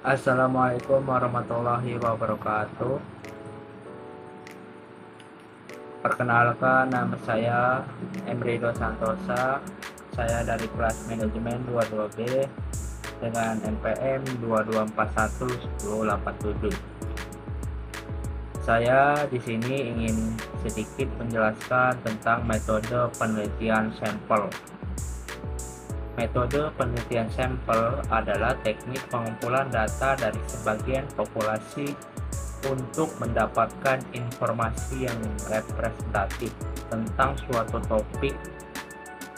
Assalamualaikum warahmatullahi wabarakatuh. Perkenalkan, nama saya Emrido Santosa. Saya dari kelas manajemen 22B dengan NPM 22411087. Saya di sini ingin sedikit menjelaskan tentang metode penelitian sampel. Metode penelitian sampel adalah teknik pengumpulan data dari sebagian populasi untuk mendapatkan informasi yang representatif tentang suatu topik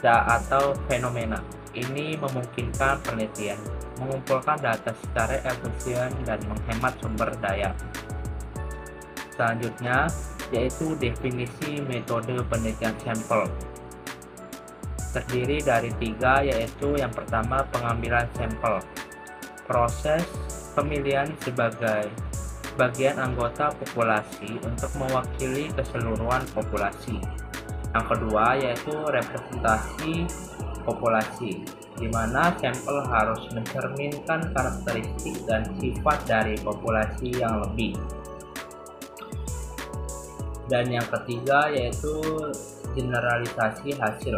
atau fenomena. Ini memungkinkan penelitian mengumpulkan data secara efisien dan menghemat sumber daya. Selanjutnya yaitu definisi metode penelitian sampel. Terdiri dari 3, yaitu yang pertama pengambilan sampel, proses pemilihan sebagai bagian anggota populasi untuk mewakili keseluruhan populasi. Yang kedua yaitu representasi populasi, di mana sampel harus mencerminkan karakteristik dan sifat dari populasi yang lebih. Dan yang ketiga yaitu generalisasi hasil,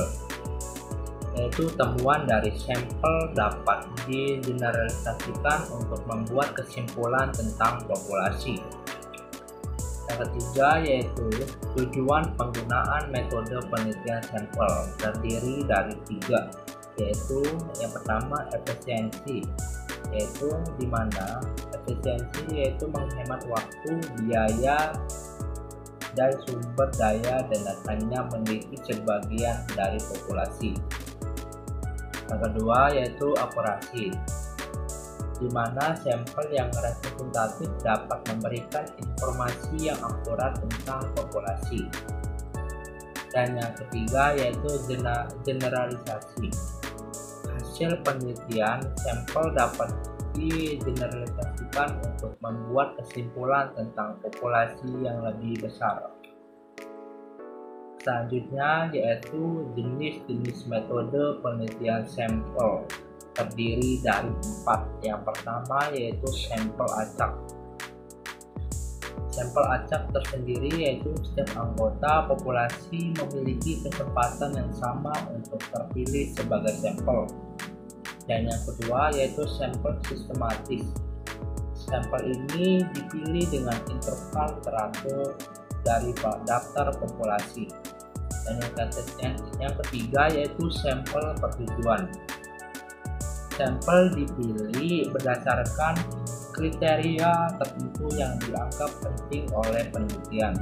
yaitu temuan dari sampel dapat digeneralisasikan untuk membuat kesimpulan tentang populasi. Yang ketiga yaitu tujuan penggunaan metode penelitian sampel, terdiri dari 3, yaitu yang pertama efisiensi, yaitu di mana efisiensi yaitu menghemat waktu, biaya, dan sumber daya dengan hanya meneliti sebagian dari populasi. Yang kedua yaitu akurasi, di mana sampel yang representatif dapat memberikan informasi yang akurat tentang populasi. Dan yang ketiga yaitu generalisasi. Hasil penelitian sampel dapat digeneralisasikan untuk membuat kesimpulan tentang populasi yang lebih besar. Selanjutnya yaitu jenis-jenis metode penelitian sampel, terdiri dari 4. Yang pertama yaitu sampel acak. Sampel acak tersendiri yaitu setiap anggota populasi memiliki kesempatan yang sama untuk terpilih sebagai sampel. Dan yang kedua yaitu sampel sistematis. Sampel ini dipilih dengan interval teratur dari daftar populasi. Dan yang ketiga yaitu sampel pertujuan. Sampel dipilih berdasarkan kriteria tertentu yang dianggap penting oleh penelitian.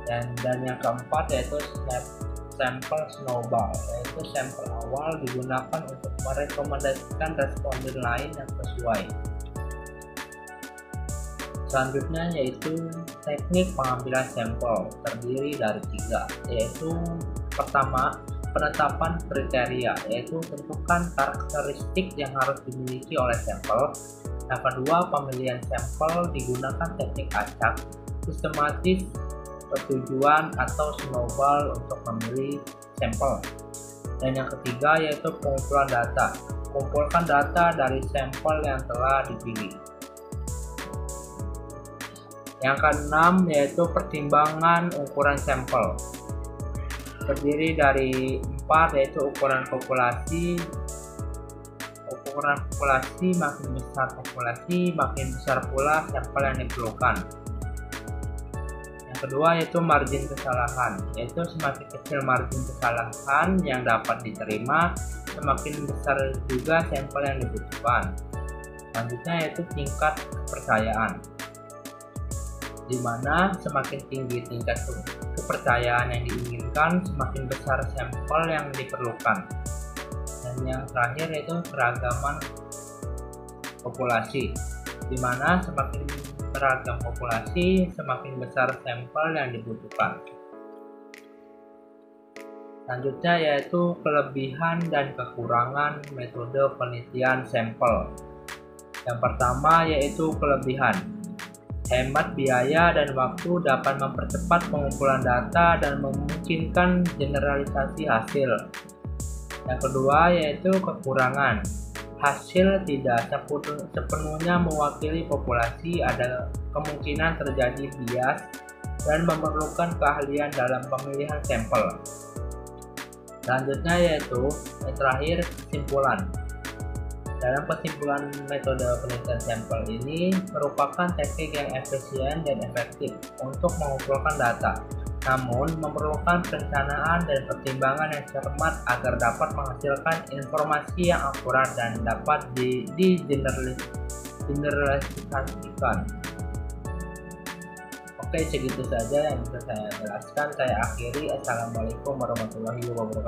Dan yang keempat yaitu sampel snowball, yaitu sampel awal digunakan untuk merekomendasikan responden lain yang sesuai. Selanjutnya yaitu teknik pengambilan sampel, terdiri dari 3, yaitu pertama penetapan kriteria, yaitu tentukan karakteristik yang harus dimiliki oleh sampel. Yang kedua pemilihan sampel digunakan teknik acak, sistematis, pertujuan atau snowball untuk memilih sampel. Dan yang ketiga yaitu pengumpulan data, kumpulkan data dari sampel yang telah dipilih. Yang keenam yaitu pertimbangan ukuran sampel, terdiri dari 4, yaitu ukuran populasi. Ukuran populasi, makin besar populasi, makin besar pula sampel yang diperlukan. Yang kedua yaitu margin kesalahan, yaitu semakin kecil margin kesalahan yang dapat diterima, semakin besar juga sampel yang dibutuhkan. Selanjutnya yaitu tingkat kepercayaan, di mana semakin tinggi tingkat kepercayaan yang diinginkan, semakin besar sampel yang diperlukan. Dan yang terakhir yaitu keragaman populasi, di mana semakin beragam populasi, semakin besar sampel yang dibutuhkan. Selanjutnya yaitu kelebihan dan kekurangan metode penelitian sampel. Yang pertama yaitu kelebihan. Hemat biaya dan waktu dapat mempercepat pengumpulan data dan memungkinkan generalisasi hasil. Yang kedua yaitu kekurangan. hasil tidak sepenuhnya mewakili populasi, ada kemungkinan terjadi bias dan memerlukan keahlian dalam pemilihan sampel. Selanjutnya yaitu yang terakhir, kesimpulan. Dalam kesimpulan, metode penelitian sampel ini merupakan teknik yang efisien dan efektif untuk mengumpulkan data, namun memerlukan perencanaan dan pertimbangan yang cermat agar dapat menghasilkan informasi yang akurat dan dapat digeneralisasikan. Oke, segitu saja yang bisa saya jelaskan. Saya akhiri. Assalamualaikum warahmatullahi wabarakatuh.